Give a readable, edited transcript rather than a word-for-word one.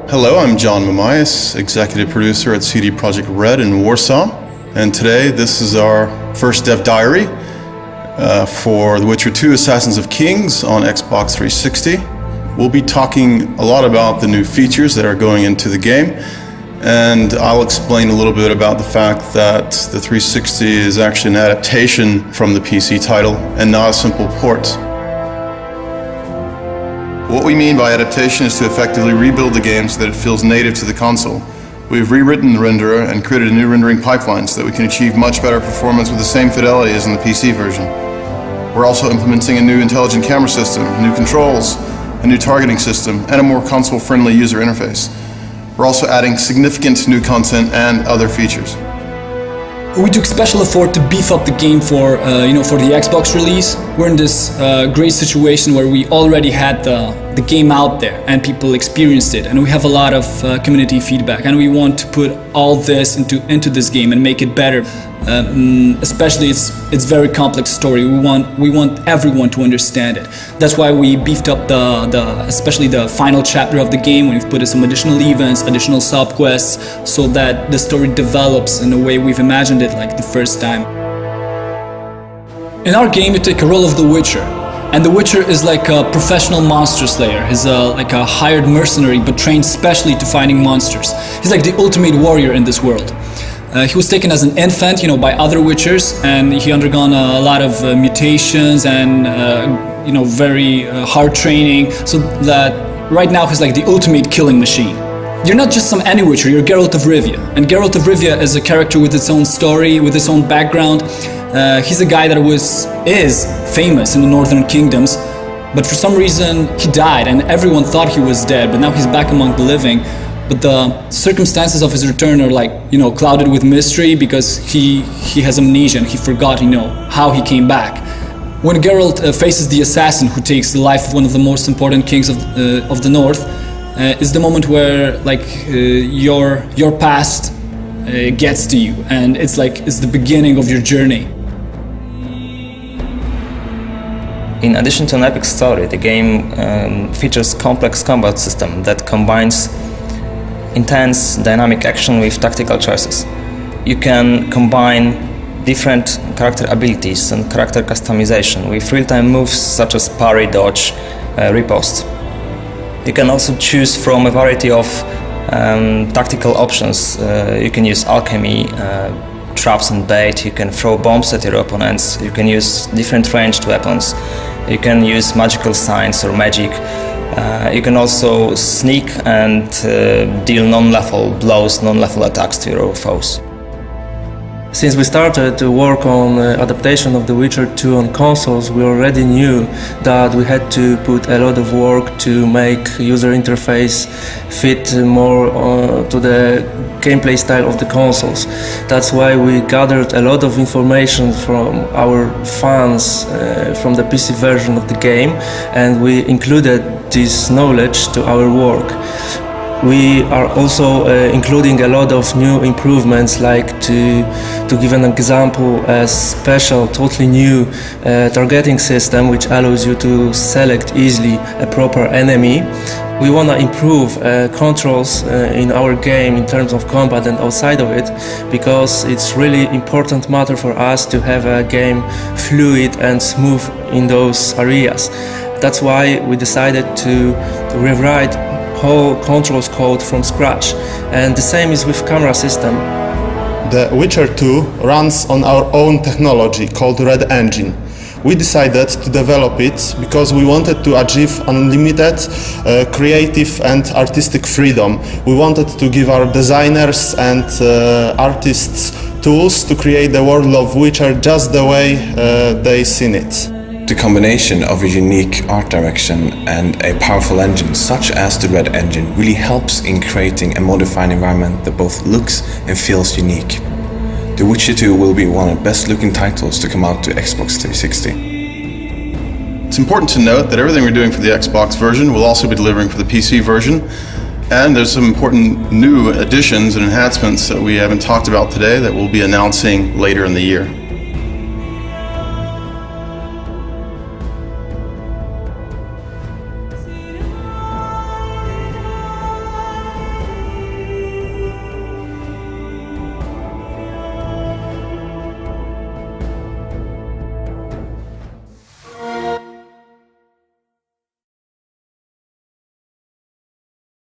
Hello, I'm John Mamias, executive producer at CD Projekt Red in Warsaw, and today this is our first dev diary for The Witcher 2 Assassins of Kings on Xbox 360. We'll be talking a lot about the new features that are going into the game, and I'll explain a little bit about the fact that the 360 is actually an adaptation from the PC title and not a simple port. What we mean by adaptation is to effectively rebuild the game so that it feels native to the console. We've rewritten the renderer and created a new rendering pipeline so that we can achieve much better performance with the same fidelity as in the PC version. We're also implementing a new intelligent camera system, new controls, a new targeting system, and a more console-friendly user interface. We're also adding significant new content and other features. We took special effort to beef up the game for the Xbox release. We're in this great situation where we already had the game out there and people experienced it, and we have a lot of community feedback, and we want to put all this into this game and make it better. Especially it's very complex story. We want everyone to understand it. That's why we beefed up especially the final chapter of the game. We've put in some additional events, additional sub-quests, so that the story develops in the way we've imagined it like the first time. In our game, you take a role of the Witcher, and the Witcher is like a professional monster slayer. He's like a hired mercenary, but trained specially to finding monsters. He's like the ultimate warrior in this world. He was taken as an infant, by other Witchers, and he undergone a lot of mutations and very hard training, so that right now he's like the ultimate killing machine. You're not just some any Witcher, you're Geralt of Rivia, and Geralt of Rivia is a character with its own story, with its own background. He's a guy that is famous in the Northern Kingdoms, but for some reason he died, and everyone thought he was dead, but now he's back among the living. But the circumstances of his return are clouded with mystery, because he has amnesia and he forgot, how he came back. When Geralt faces the assassin who takes the life of one of the most important kings of the North, is the moment where your past gets to you, and it's the beginning of your journey. In addition to an epic story, the game features complex combat system that combines intense dynamic action with tactical choices. You can combine different character abilities and character customization with real-time moves such as parry, dodge, riposte. You can also choose from a variety of tactical options. You can use alchemy, traps and bait, you can throw bombs at your opponents, you can use different ranged weapons, you can use magical signs or magic. You can also sneak and deal non-lethal blows, non-lethal attacks to your foes. Since we started to work on adaptation of The Witcher 2 on consoles, we already knew that we had to put a lot of work to make user interface fit more to the gameplay style of the consoles. That's why we gathered a lot of information from our fans from the PC version of the game, and we included this knowledge to our work. We are also including a lot of new improvements, like to give an example, a special, totally new targeting system which allows you to select easily a proper enemy. We want to improve controls in our game in terms of combat and outside of it, because it's really important matter for us to have a game fluid and smooth in those areas. That's why we decided to rewrite whole controls code from scratch, and the same is with camera system. The Witcher 2 runs on our own technology called Red Engine. We decided to develop it because we wanted to achieve unlimited creative and artistic freedom. We wanted to give our designers and artists tools to create the world of Witcher just the way they seen it. The combination of a unique art direction and a powerful engine such as the Red Engine really helps in creating a modified environment that both looks and feels unique. The Witcher 2 will be one of the best looking titles to come out to Xbox 360. It's important to note that everything we're doing for the Xbox version will also be delivering for the PC version, and there's some important new additions and enhancements that we haven't talked about today that we'll be announcing later in the year.